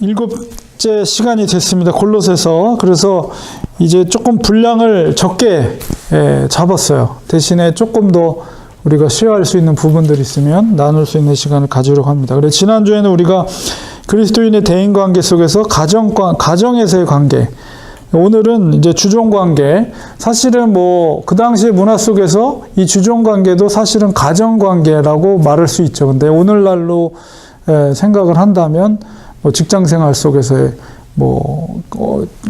7째 시간이 됐습니다. 골로새서. 그래서 이제 조금 분량을 적게 잡았어요. 대신에 조금 더 우리가 쉐어할 수 있는 부분들이 있으면 나눌 수 있는 시간을 가지려고 합니다. 그래서 지난주에는 우리가 그리스도인의 대인관계 속에서 가정에서의 관계, 오늘은 이제 주종관계, 사실은 그 당시의 문화 속에서 이 주종관계도 사실은 가정관계라고 말할 수 있죠. 근데 오늘날로 생각을 한다면 직장생활 속에서의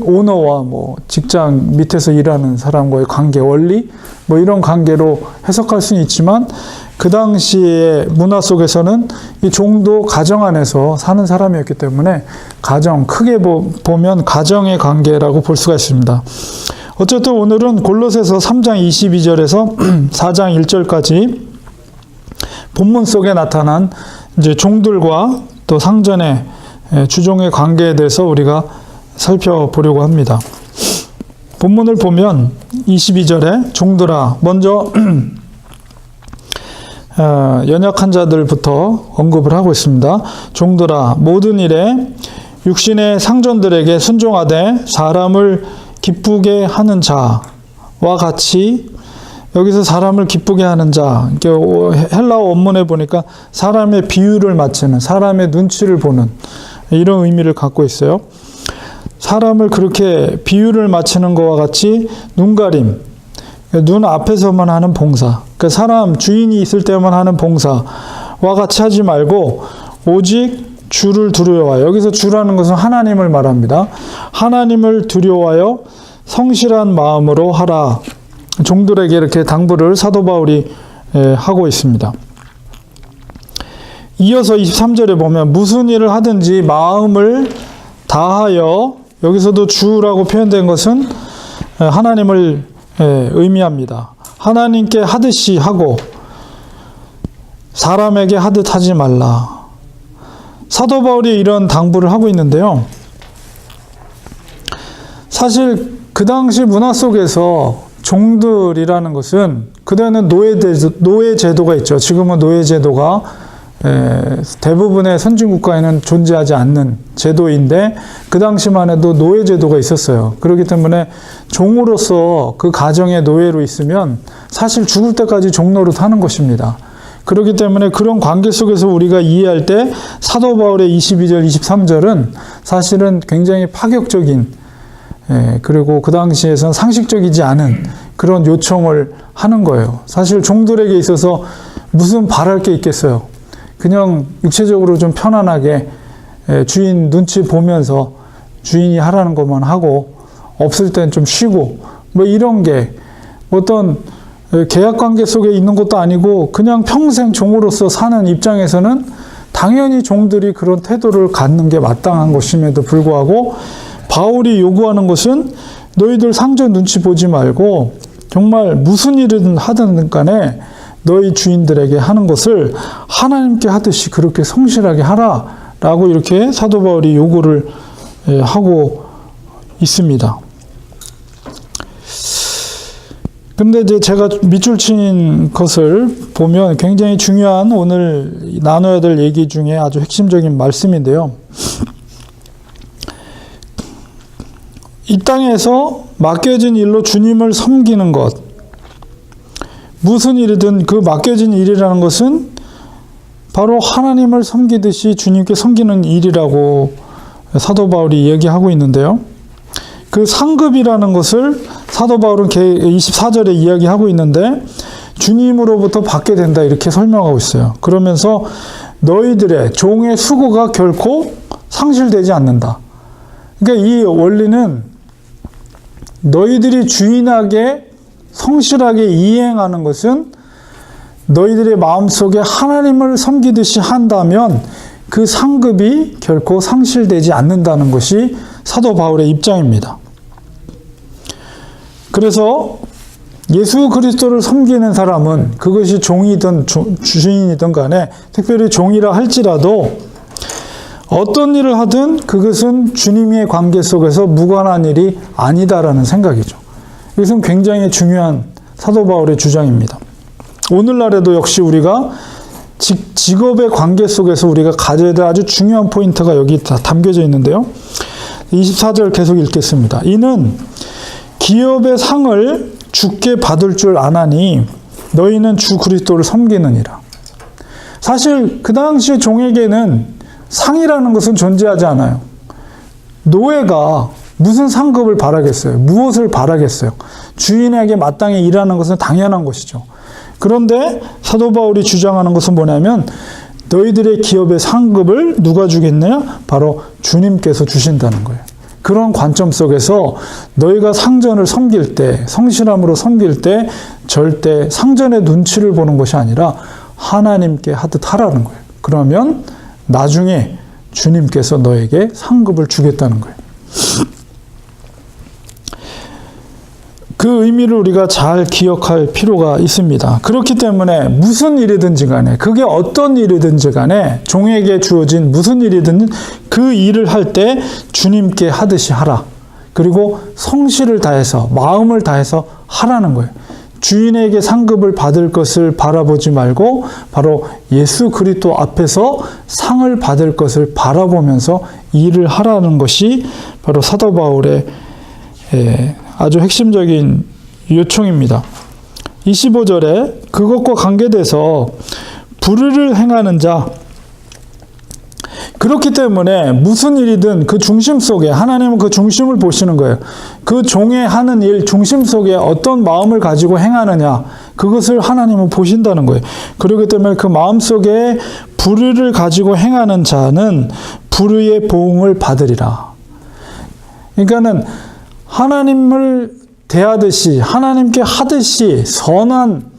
오너와 직장 밑에서 일하는 사람과의 관계, 원리, 이런 관계로 해석할 수는 있지만, 그 당시의 문화 속에서는 이 종도 가정 안에서 사는 사람이었기 때문에 가정, 크게 보면 가정의 관계라고 볼 수가 있습니다. 어쨌든 오늘은 골로새서 3장 22절에서 4장 1절까지 본문 속에 나타난 이제 종들과 또 상전의 주종의 관계에 대해서 우리가 살펴보려고 합니다. 본문을 보면 22절에 종들아, 먼저 연약한 자들부터 언급을 하고 있습니다. 종들아, 모든 일에 육신의 상전들에게 순종하되 사람을 기쁘게 하는 자와 같이, 여기서 사람을 기쁘게 하는 자, 헬라어 원문에 보니까 사람의 비유를 맞추는, 사람의 눈치를 보는 이런 의미를 갖고 있어요. 사람을 그렇게 비유를 맞추는 것과 같이 눈가림, 눈 앞에서만 하는 봉사, 그러니까 사람 주인이 있을 때만 하는 봉사와 같이 하지 말고 오직 주를 두려워하여, 여기서 주라는 것은 하나님을 말합니다. 하나님을 두려워하여 성실한 마음으로 하라. 종들에게 이렇게 당부를 사도 바울이 하고 있습니다. 이어서 23절에 보면 무슨 일을 하든지 마음을 다하여, 여기서도 주라고 표현된 것은 하나님을 의미합니다. 하나님께 하듯이 하고 사람에게 하듯 하지 말라. 사도 바울이 이런 당부를 하고 있는데요. 사실 그 당시 문화 속에서 종들이라는 것은, 그때는 노예 제도가 있죠. 지금은 노예 제도가 대부분의 선진국가에는 존재하지 않는 제도인데, 그 당시만 해도 노예 제도가 있었어요. 그렇기 때문에 종으로서 그 가정의 노예로 있으면 사실 죽을 때까지 종 노릇 하는 것입니다. 그렇기 때문에 그런 관계 속에서 우리가 이해할 때 사도 바울의 22절, 23절은 사실은 굉장히 파격적인, 그리고 그 당시에선 상식적이지 않은 그런 요청을 하는 거예요. 사실 종들에게 있어서 무슨 바랄 게 있겠어요. 그냥 육체적으로 좀 편안하게 주인 눈치 보면서 주인이 하라는 것만 하고, 없을 땐 좀 쉬고, 이런 게 어떤 계약관계 속에 있는 것도 아니고 그냥 평생 종으로서 사는 입장에서는 당연히 종들이 그런 태도를 갖는 게 마땅한 것임에도 불구하고, 바울이 요구하는 것은 너희들 상전 눈치 보지 말고 정말 무슨 일이든 하든 간에 너희 주인들에게 하는 것을 하나님께 하듯이 그렇게 성실하게 하라라고 이렇게 사도 바울이 요구를 하고 있습니다. 근데 이제 제가 밑줄 친 것을 보면 굉장히 중요한, 오늘 나눠야 될 얘기 중에 아주 핵심적인 말씀인데요. 이 땅에서 맡겨진 일로 주님을 섬기는 것, 무슨 일이든 그 맡겨진 일이라는 것은 바로 하나님을 섬기듯이 주님께 섬기는 일이라고 사도 바울이 얘기하고 있는데요. 그 상급이라는 것을 사도 바울은 24절에 이야기하고 있는데, 주님으로부터 받게 된다 이렇게 설명하고 있어요. 그러면서 너희들의 종의 수고가 결코 상실되지 않는다. 그러니까 이 원리는 너희들이 주인에게 성실하게 이행하는 것은 너희들의 마음속에 하나님을 섬기듯이 한다면 그 상급이 결코 상실되지 않는다는 것이 사도 바울의 입장입니다. 그래서 예수 그리스도를 섬기는 사람은 그것이 종이든 주인이든 간에, 특별히 종이라 할지라도 어떤 일을 하든 그것은 주님의 관계 속에서 무관한 일이 아니다라는 생각이죠. 이것은 굉장히 중요한 사도 바울의 주장입니다. 오늘날에도 역시 우리가 직업의 관계 속에서 우리가 가져야 될 아주 중요한 포인트가 여기 다 담겨져 있는데요. 24절 계속 읽겠습니다. 이는 기업의 상을 주께 받을 줄 아나니 너희는 주 그리스도를 섬기느니라. 사실 그 당시 종에게는 상이라는 것은 존재하지 않아요. 노예가 무슨 상급을 바라겠어요? 무엇을 바라겠어요? 주인에게 마땅히 일하는 것은 당연한 것이죠. 그런데 사도 바울이 주장하는 것은 뭐냐면 너희들의 기업의 상급을 누가 주겠느냐? 바로 주님께서 주신다는 거예요. 그런 관점 속에서 너희가 상전을 섬길 때, 성실함으로 섬길 때 절대 상전의 눈치를 보는 것이 아니라 하나님께 하듯 하라는 거예요. 그러면 나중에 주님께서 너에게 상급을 주겠다는 거예요. 그 의미를 우리가 잘 기억할 필요가 있습니다. 그렇기 때문에 무슨 일이든지 간에, 그게 어떤 일이든지 간에 종에게 주어진 무슨 일이든 그 일을 할 때 주님께 하듯이 하라. 그리고 성실을 다해서, 마음을 다해서 하라는 거예요. 주인에게 상급을 받을 것을 바라보지 말고 바로 예수 그리스도 앞에서 상을 받을 것을 바라보면서 일을 하라는 것이 바로 사도 바울의 아주 핵심적인 요청입니다. 25절에 그것과 관계돼서 불의를 행하는 자, 그렇기 때문에 무슨 일이든 그 중심 속에 하나님은 그 중심을 보시는 거예요. 그 종의 하는 일 중심 속에 어떤 마음을 가지고 행하느냐, 그것을 하나님은 보신다는 거예요. 그렇기 때문에 그 마음 속에 불의를 가지고 행하는 자는 불의의 보응을 받으리라. 그러니까는 하나님을 대하듯이, 하나님께 하듯이 선한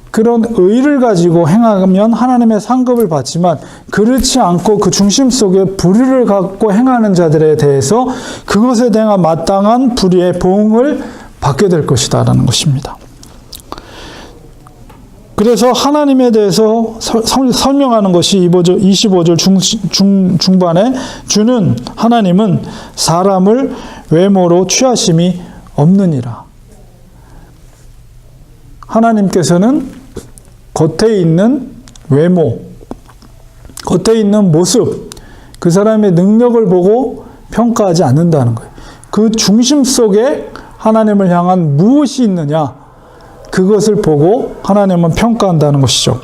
그런 의를 가지고 행하면 하나님의 상급을 받지만, 그렇지 않고 그 중심 속에 불의를 갖고 행하는 자들에 대해서 그것에 대한 마땅한 불의의 보응을 받게 될 것이다 라는 것입니다. 그래서 하나님에 대해서 설명하는 것이 25절 중반에 주는 하나님은 사람을 외모로 취하심이 없느니라. 하나님께서는 겉에 있는 외모, 겉에 있는 모습, 그 사람의 능력을 보고 평가하지 않는다는 거예요. 그 중심 속에 하나님을 향한 무엇이 있느냐, 그것을 보고 하나님은 평가한다는 것이죠.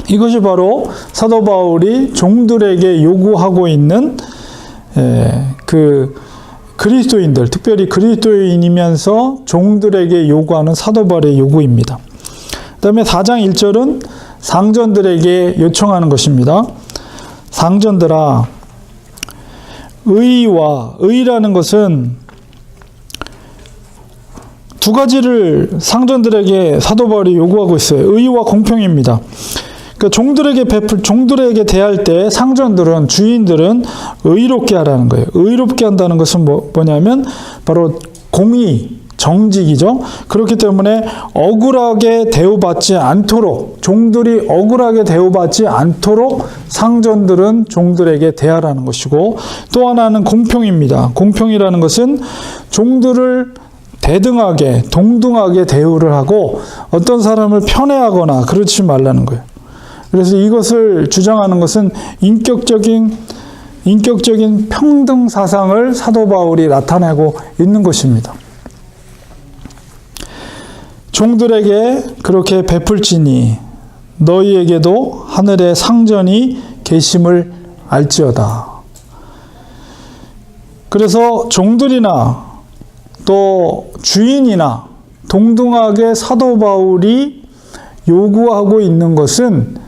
이것이 바로 사도 바울이 종들에게 요구하고 있는 그 그리스도인들, 특별히 그리스도인이면서 종들에게 요구하는 사도 바울의 요구입니다. 그 다음에 4장 1절은 상전들에게 요청하는 것입니다. 상전들아, 의라는 것은 두 가지를 상전들에게 사도 바울이 요구하고 있어요. 의와 공평입니다. 그러니까 종들에게 대할 때 상전들은, 주인들은 의롭게 하라는 거예요. 의롭게 한다는 것은 뭐냐면 바로 공의, 정직이죠. 그렇기 때문에 억울하게 대우받지 않도록, 종들이 억울하게 대우받지 않도록 상전들은 종들에게 대하라는 것이고, 또 하나는 공평입니다. 공평이라는 것은 종들을 대등하게, 동등하게 대우를 하고 어떤 사람을 편애하거나 그렇지 말라는 거예요. 그래서 이것을 주장하는 것은 인격적인 평등 사상을 사도 바울이 나타내고 있는 것입니다. 종들에게 그렇게 베풀지니 너희에게도 하늘의 상전이 계심을 알지어다. 그래서 종들이나 또 주인이나 동등하게 사도 바울이 요구하고 있는 것은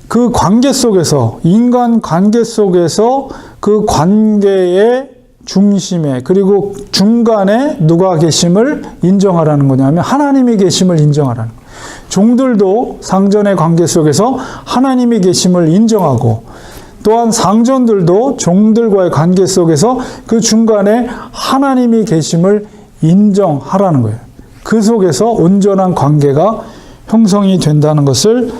그 관계 속에서, 인간 관계 속에서 그 관계의 중심에, 그리고 중간에 누가 계심을 인정하라는 거냐면 하나님이 계심을 인정하라는 거예요. 종들도 상전의 관계 속에서 하나님이 계심을 인정하고, 또한 상전들도 종들과의 관계 속에서 그 중간에 하나님이 계심을 인정하라는 거예요. 그 속에서 온전한 관계가 형성이 된다는 것을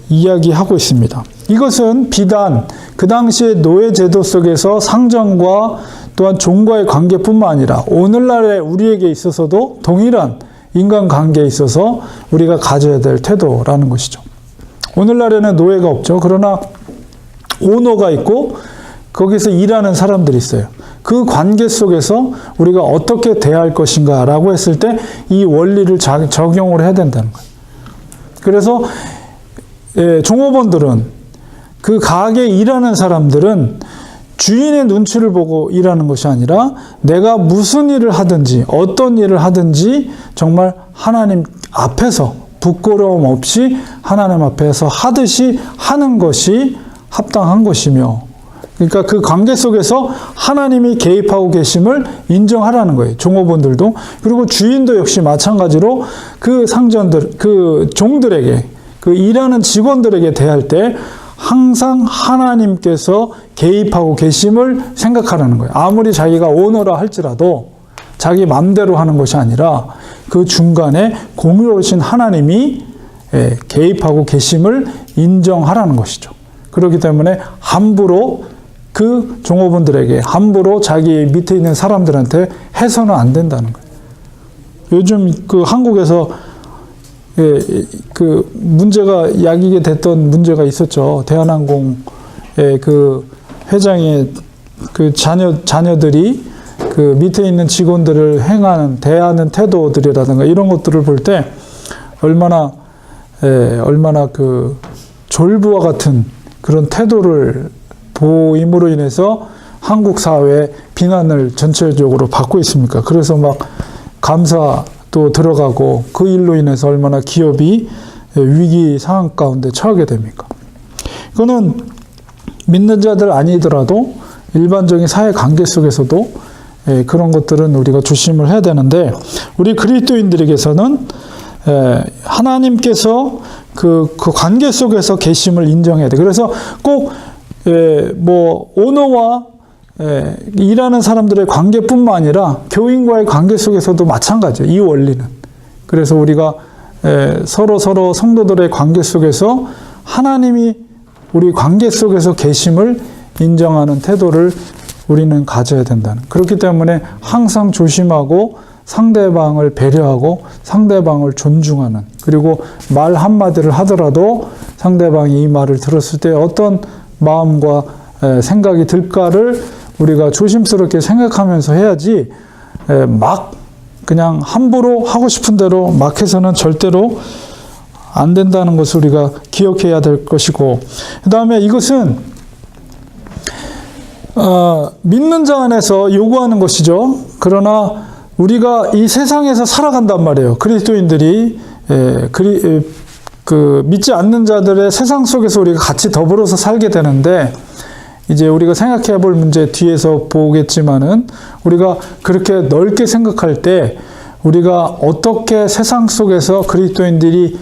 이야기하고 있습니다. 이것은 비단 그 당시의 노예 제도 속에서 상전과 또한 종과의 관계뿐만 아니라 오늘날의 우리에게 있어서도 동일한 인간관계에 있어서 우리가 가져야 될 태도라는 것이죠. 오늘날에는 노예가 없죠. 그러나 오너가 있고 거기서 일하는 사람들이 있어요. 그 관계 속에서 우리가 어떻게 대할 것인가 라고 했을 때 이 원리를 적용을 해야 된다는 거예요. 그래서 종업원들은, 그 가게에 일하는 사람들은 주인의 눈치를 보고 일하는 것이 아니라 내가 무슨 일을 하든지 어떤 일을 하든지 정말 하나님 앞에서 부끄러움 없이 하나님 앞에서 하듯이 하는 것이 합당한 것이며, 그러니까 그 관계 속에서 하나님이 개입하고 계심을 인정하라는 거예요. 종업원들도. 그리고 주인도 역시 마찬가지로 그 상전들, 그 종들에게, 그 일하는 직원들에게 대할 때 항상 하나님께서 개입하고 계심을 생각하라는 거예요. 아무리 자기가 오너라 할지라도 자기 맘대로 하는 것이 아니라 그 중간에 공의로우신 하나님이 개입하고 계심을 인정하라는 것이죠. 그렇기 때문에 함부로 그 종업원들에게, 함부로 자기 밑에 있는 사람들한테 해서는 안 된다는 거예요. 요즘 그 한국에서 그 문제가 야기게 됐던 문제가 있었죠. 대한항공의 그 회장의 그 자녀들이 그 밑에 있는 직원들을 대하는 태도들이라든가 이런 것들을 볼 때 얼마나 그 졸부와 같은 그런 태도를 보임으로 인해서 한국 사회의 비난을 전체적으로 받고 있습니까? 그래서 막 감사도 들어가고 그 일로 인해서 얼마나 기업이 위기 상황 가운데 처하게 됩니까? 이거는 믿는 자들 아니더라도 일반적인 사회 관계 속에서도 그런 것들은 우리가 조심을 해야 되는데, 우리 그리스도인들에게서는 하나님께서 그 관계 속에서 계심을 인정해야 돼. 그래서 꼭 오너와 일하는 사람들의 관계뿐만 아니라 교인과의 관계 속에서도 마찬가지예요. 이 원리는. 그래서 우리가 서로 성도들의 관계 속에서 하나님이 우리 관계 속에서 계심을 인정하는 태도를 우리는 가져야 된다는. 그렇기 때문에 항상 조심하고 상대방을 배려하고 상대방을 존중하는, 그리고 말 한마디를 하더라도 상대방이 이 말을 들었을 때 어떤 마음과 생각이 들까를 우리가 조심스럽게 생각하면서 해야지 막 그냥 함부로 하고 싶은 대로 막 해서는 절대로 안 된다는 것을 우리가 기억해야 될 것이고, 그 다음에 이것은 믿는 자 안에서 요구하는 것이죠. 그러나 우리가 이 세상에서 살아간단 말이에요. 그리스도인들이 믿지 않는 자들의 세상 속에서 우리가 같이 더불어서 살게 되는데, 이제 우리가 생각해 볼 문제 뒤에서 보겠지만은, 우리가 그렇게 넓게 생각할 때 우리가 어떻게 세상 속에서 그리스도인들이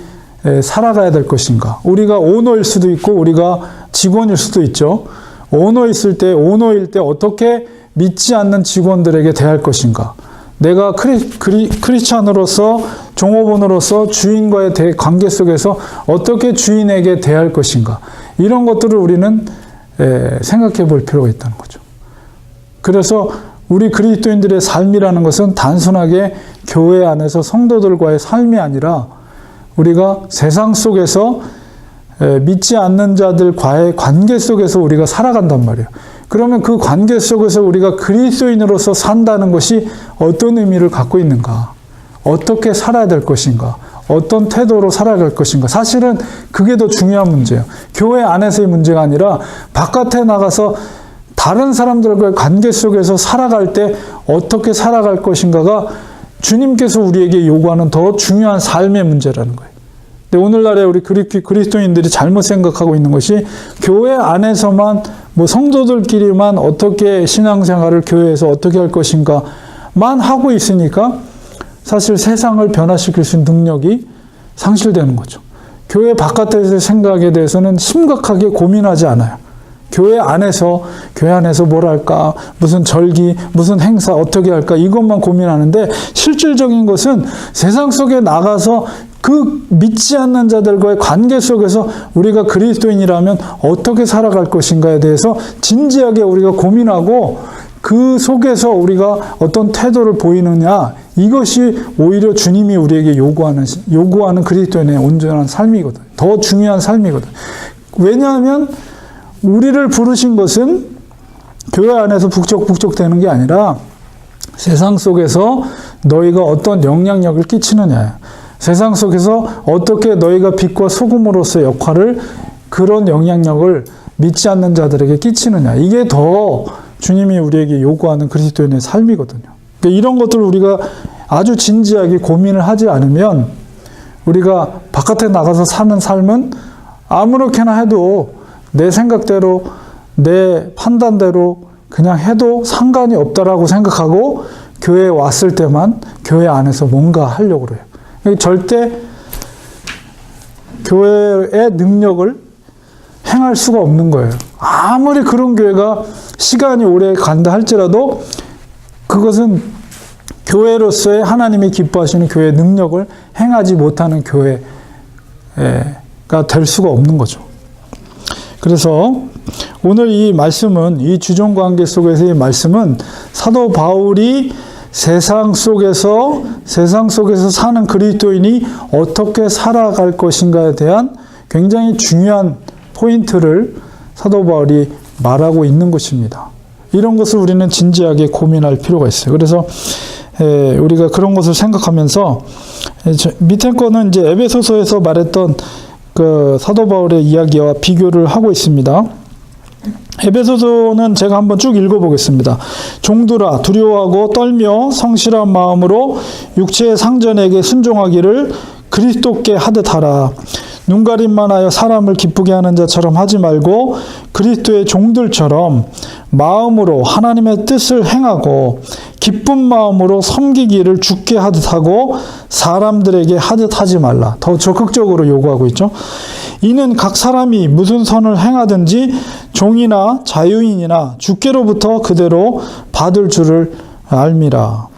살아가야 될 것인가. 우리가 오너일 수도 있고 우리가 직원일 수도 있죠. 오너일 때 어떻게 믿지 않는 직원들에게 대할 것인가. 내가 크리스찬으로서, 종업원으로서 주인과의 관계 속에서 어떻게 주인에게 대할 것인가. 이런 것들을 우리는 생각해 볼 필요가 있다는 거죠. 그래서 우리 그리스도인들의 삶이라는 것은 단순하게 교회 안에서 성도들과의 삶이 아니라 우리가 세상 속에서 믿지 않는 자들과의 관계 속에서 우리가 살아간단 말이에요. 그러면 그 관계 속에서 우리가 그리스도인으로서 산다는 것이 어떤 의미를 갖고 있는가? 어떻게 살아야 될 것인가? 어떤 태도로 살아갈 것인가? 사실은 그게 더 중요한 문제예요. 교회 안에서의 문제가 아니라 바깥에 나가서 다른 사람들과의 관계 속에서 살아갈 때 어떻게 살아갈 것인가가 주님께서 우리에게 요구하는 더 중요한 삶의 문제라는 거예요. 근데 오늘날에 우리 그리스도인들이 잘못 생각하고 있는 것이 교회 안에서만 성도들끼리만 어떻게 신앙생활을 교회에서 어떻게 할 것인가만 하고 있으니까 사실 세상을 변화시킬 수 있는 능력이 상실되는 거죠. 교회 바깥에서의 생각에 대해서는 심각하게 고민하지 않아요. 교회 안에서 뭘 할까, 무슨 절기, 무슨 행사 어떻게 할까, 이것만 고민하는데, 실질적인 것은 세상 속에 나가서 그 믿지 않는 자들과의 관계 속에서 우리가 그리스도인이라면 어떻게 살아갈 것인가에 대해서 진지하게 우리가 고민하고 그 속에서 우리가 어떤 태도를 보이느냐, 이것이 오히려 주님이 우리에게 요구하는 그리스도인의 온전한 삶이거든. 더 중요한 삶이거든. 왜냐하면 우리를 부르신 것은 교회 안에서 북적북적 되는 게 아니라 세상 속에서 너희가 어떤 영향력을 끼치느냐. 세상 속에서 어떻게 너희가 빛과 소금으로서의 역할을, 그런 영향력을 믿지 않는 자들에게 끼치느냐. 이게 더 주님이 우리에게 요구하는 그리스도인의 삶이거든요. 그러니까 이런 것들을 우리가 아주 진지하게 고민을 하지 않으면 우리가 바깥에 나가서 사는 삶은 아무렇게나 해도 내 생각대로, 내 판단대로 그냥 해도 상관이 없다라고 생각하고 교회에 왔을 때만 교회 안에서 뭔가 하려고 그래요. 절대 교회의 능력을 행할 수가 없는 거예요. 아무리 그런 교회가 시간이 오래 간다 할지라도 그것은 교회로서의 하나님이 기뻐하시는 교회의 능력을 행하지 못하는 교회가 될 수가 없는 거죠. 그래서 오늘 이 말씀은, 이 주종관계 속에서의 말씀은 사도 바울이 세상 속에서 사는 그리스도인이 어떻게 살아갈 것인가에 대한 굉장히 중요한 포인트를 사도 바울이 말하고 있는 것입니다. 이런 것을 우리는 진지하게 고민할 필요가 있어요. 그래서 우리가 그런 것을 생각하면서 밑에 거는 이제 에베소서에서 말했던 그 사도 바울의 이야기와 비교를 하고 있습니다. 에베소서는 제가 한번 쭉 읽어보겠습니다. 종들아, 두려워하고 떨며 성실한 마음으로 육체의 상전에게 순종하기를 그리스도께 하듯 하라. 눈가림만 하여 사람을 기쁘게 하는 자처럼 하지 말고 그리스도의 종들처럼 마음으로 하나님의 뜻을 행하고 기쁜 마음으로 섬기기를 주께 하듯 하고 사람들에게 하듯 하지 말라. 더 적극적으로 요구하고 있죠. 이는 각 사람이 무슨 선을 행하든지 종이나 자유인이나 주께로부터 그대로 받을 줄을 알미라.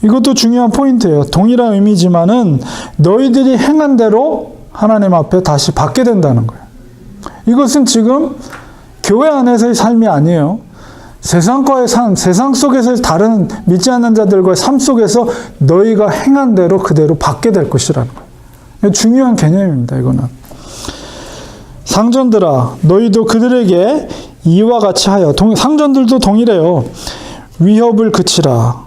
이것도 중요한 포인트예요. 동일한 의미지만은 너희들이 행한 대로 하나님 앞에 다시 받게 된다는 거예요. 이것은 지금 교회 안에서의 삶이 아니에요. 세상과의 삶, 세상 속에서의 다른 믿지 않는 자들과의 삶 속에서 너희가 행한 대로 그대로 받게 될 것이라는 거예요. 중요한 개념입니다. 이거는. 상전들아, 너희도 그들에게 이와 같이 하여, 상전들도 동일해요. 위협을 그치라.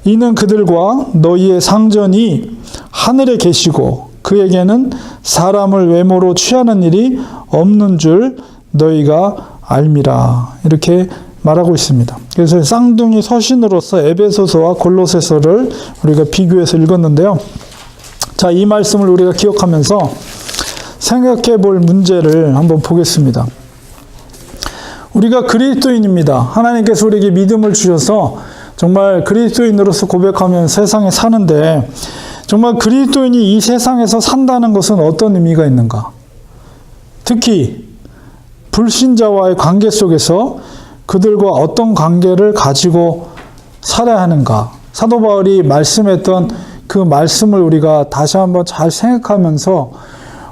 이는 그들과 너희의 상전이 하늘에 계시고 그에게는 사람을 외모로 취하는 일이 없는 줄 너희가 알미라. 이렇게 말하고 있습니다. 그래서 쌍둥이 서신으로서 에베소서와 골로새서를 우리가 비교해서 읽었는데요. 자, 이 말씀을 우리가 기억하면서 생각해 볼 문제를 한번 보겠습니다. 우리가 그리스도인입니다. 하나님께서 우리에게 믿음을 주셔서 정말 그리스도인으로서 고백하면 세상에 사는데, 정말 그리스도인이 이 세상에서 산다는 것은 어떤 의미가 있는가? 특히 불신자와의 관계 속에서 그들과 어떤 관계를 가지고 살아야 하는가? 사도 바울이 말씀했던 그 말씀을 우리가 다시 한번 잘 생각하면서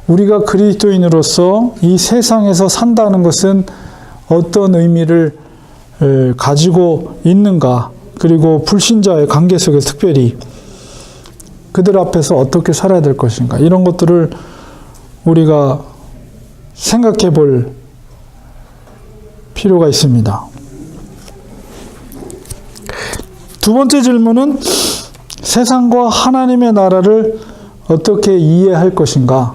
우리가 그리스도인으로서 이 세상에서 산다는 것은 어떤 의미를 가지고 있는가? 그리고 불신자의 관계 속에서 특별히 그들 앞에서 어떻게 살아야 될 것인가, 이런 것들을 우리가 생각해 볼 필요가 있습니다. 두 번째 질문은 세상과 하나님의 나라를 어떻게 이해할 것인가.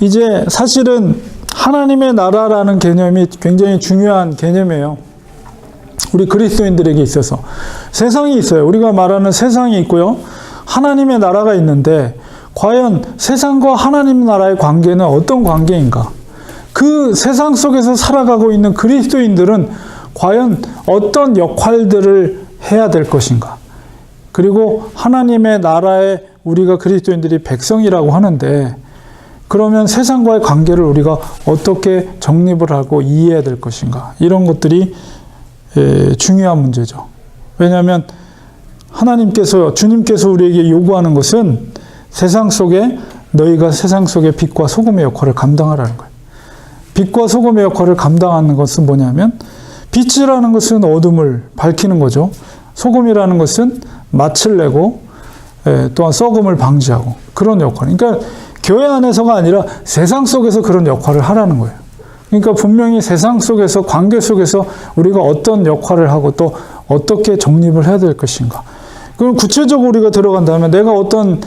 이제 사실은 하나님의 나라라는 개념이 굉장히 중요한 개념이에요. 우리 그리스도인들에게 있어서. 세상이 있어요. 우리가 말하는 세상이 있고요. 하나님의 나라가 있는데 과연 세상과 하나님 나라의 관계는 어떤 관계인가? 그 세상 속에서 살아가고 있는 그리스도인들은 과연 어떤 역할들을 해야 될 것인가? 그리고 하나님의 나라에 우리가 그리스도인들이 백성이라고 하는데, 그러면 세상과의 관계를 우리가 어떻게 정립을 하고 이해해야 될 것인가? 이런 것들이 중요한 문제죠. 왜냐하면 주님께서 우리에게 요구하는 것은 세상 속에 너희가 세상 속의 빛과 소금의 역할을 감당하라는 거예요. 빛과 소금의 역할을 감당하는 것은 뭐냐면, 빛이라는 것은 어둠을 밝히는 거죠. 소금이라는 것은 맛을 내고 또한 썩음을 방지하고 그런 역할. 그러니까 교회 안에서가 아니라 세상 속에서 그런 역할을 하라는 거예요. 그러니까 분명히 세상 속에서 관계 속에서 우리가 어떤 역할을 하고 또 어떻게 정립을 해야 될 것인가. 그럼 구체적으로 우리가 들어간다면 내가 어떤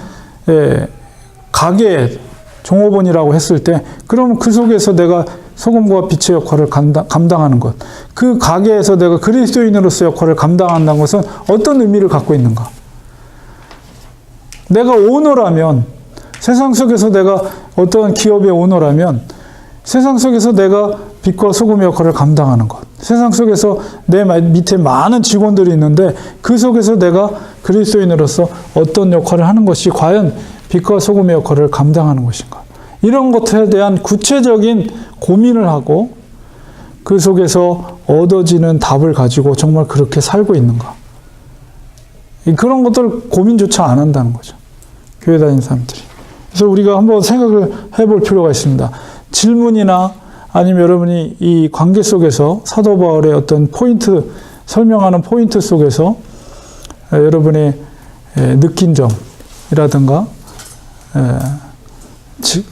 가게 종업원이라고 했을 때 그럼 그 속에서 내가 소금과 빛의 역할을 감당하는 것, 그 가게에서 내가 그리스도인으로서 역할을 감당한다는 것은 어떤 의미를 갖고 있는가? 내가 오너라면, 세상 속에서 내가 어떤 기업의 오너라면 세상 속에서 내가 빛과 소금의 역할을 감당하는 것, 세상 속에서 내 밑에 많은 직원들이 있는데 그 속에서 내가 그리스도인으로서 어떤 역할을 하는 것이 과연 빛과 소금의 역할을 감당하는 것인가? 이런 것에 대한 구체적인 고민을 하고 그 속에서 얻어지는 답을 가지고 정말 그렇게 살고 있는가? 그런 것들 고민조차 안 한다는 거죠. 교회 다니는 사람들이. 그래서 우리가 한번 생각을 해볼 필요가 있습니다. 질문이나 아니면 여러분이 이 관계 속에서 사도 바울의 어떤 포인트, 설명하는 포인트 속에서 여러분이 느낀 점이라든가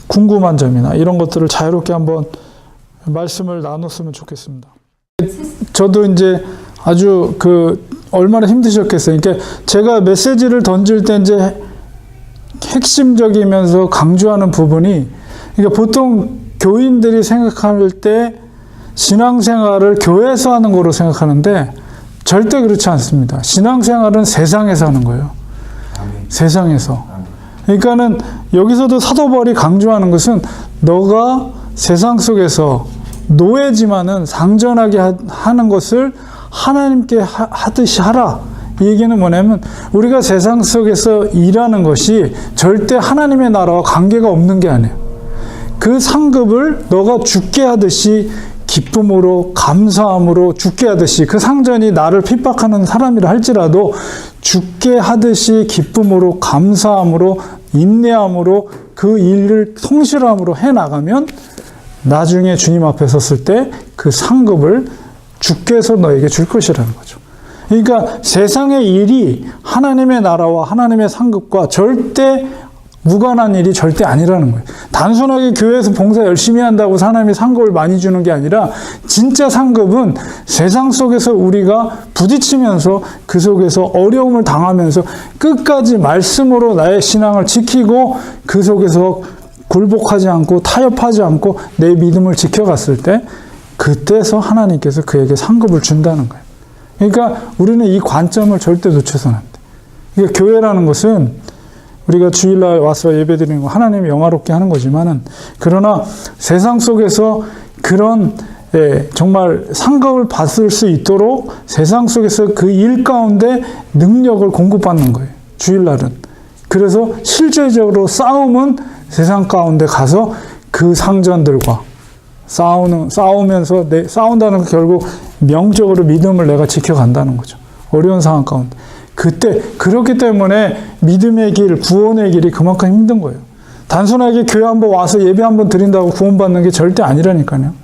궁금한 점이나 이런 것들을 자유롭게 한번 말씀을 나눴으면 좋겠습니다. 저도 이제 아주 얼마나 힘드셨겠어요. 그러니까 제가 메시지를 던질 때 이제 핵심적이면서 강조하는 부분이, 그러니까 보통 교인들이 생각할 때 신앙생활을 교회에서 하는 거로 생각하는데 절대 그렇지 않습니다. 신앙생활은 세상에서 하는 거예요. 세상에서. 그러니까는 여기서도 사도 바울이 강조하는 것은 너가 세상 속에서 노예지만은 상전하게 하는 것을 하나님께 하듯이 하라. 이 얘기는 뭐냐면 우리가 세상 속에서 일하는 것이 절대 하나님의 나라와 관계가 없는 게 아니에요. 그 상급을 너가 죽게 하듯이 기쁨으로 감사함으로 죽게 하듯이, 그 상전이 나를 핍박하는 사람이라 할지라도 죽게 하듯이 기쁨으로 감사함으로 인내함으로 그 일을 성실함으로 해나가면 나중에 주님 앞에 섰을 때 그 상급을 주께서 너에게 줄 것이라는 거죠. 그러니까 세상의 일이 하나님의 나라와 하나님의 상급과 절대 무관한 일이 절대 아니라는 거예요. 단순하게 교회에서 봉사 열심히 한다고 하나님이 상급을 많이 주는 게 아니라 진짜 상급은 세상 속에서 우리가 부딪히면서 그 속에서 어려움을 당하면서 끝까지 말씀으로 나의 신앙을 지키고 그 속에서 굴복하지 않고 타협하지 않고 내 믿음을 지켜갔을 때 그때서 하나님께서 그에게 상급을 준다는 거예요. 그러니까 우리는 이 관점을 절대 놓쳐서는 안 돼. 그러니까 교회라는 것은 우리가 주일날 와서 예배드리는 거 하나님이 영화롭게 하는 거지만은, 그러나 세상 속에서 그런 정말 상급을 받을 수 있도록 세상 속에서 그 일 가운데 능력을 공급받는 거예요. 주일날은. 그래서 실제적으로 싸움은 세상 가운데 가서 그 상전들과 싸우면서 싸운다는 건 결국 명적으로 믿음을 내가 지켜간다는 거죠. 어려운 상황 가운데. 그때 그렇기 때문에 믿음의 길, 구원의 길이 그만큼 힘든 거예요. 단순하게 교회 한번 와서 예배 한번 드린다고 구원받는 게 절대 아니라니까요.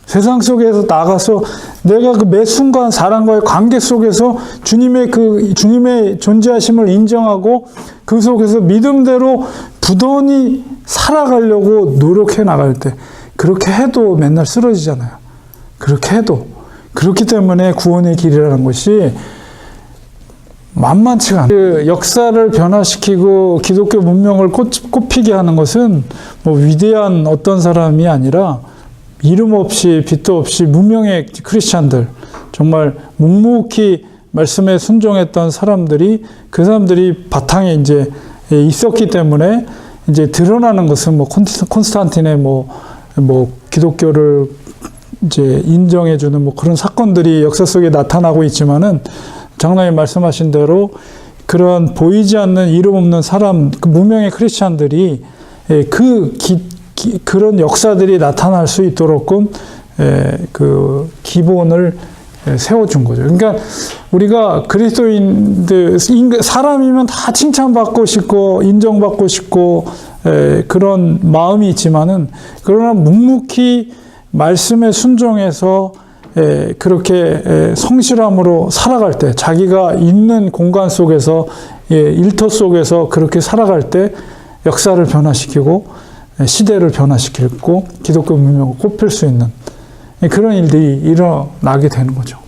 세상 속에서 나가서 내가 그 매 순간 사람과의 관계 속에서 주님의 존재하심을 인정하고 그 속에서 믿음대로 부단히 살아가려고 노력해 나갈 때, 그렇게 해도 맨날 쓰러지잖아요. 그렇게 해도. 그렇기 때문에 구원의 길이라는 것이 만만치가 않아요. 그 역사를 변화시키고 기독교 문명을 꽃피게 하는 것은 뭐 위대한 어떤 사람이 아니라 이름 없이 빛도 없이 무명의 크리스찬들, 정말 묵묵히 말씀에 순종했던 사람들이, 그 사람들이 바탕에 이제 있었기 때문에 이제 드러나는 것은 뭐 콘스탄틴의 뭐 기독교를 이제 인정해주는 뭐 그런 사건들이 역사 속에 나타나고 있지만은, 장로님 말씀하신 대로 그런 보이지 않는 이름 없는 사람, 그 무명의 크리스찬들이 그런 역사들이 나타날 수 있도록끔 그 기본을 세워준 거죠. 그러니까 우리가 그리스도인들, 사람이면 다 칭찬받고 싶고 인정받고 싶고 그런 마음이 있지만은, 그러나 묵묵히 말씀에 순종해서 그렇게 성실함으로 살아갈 때, 자기가 있는 공간 속에서, 일터 속에서 그렇게 살아갈 때 역사를 변화시키고 시대를 변화시키고 기독교 문명을 꽃필 수 있는 그런 일들이 일어나게 되는 거죠.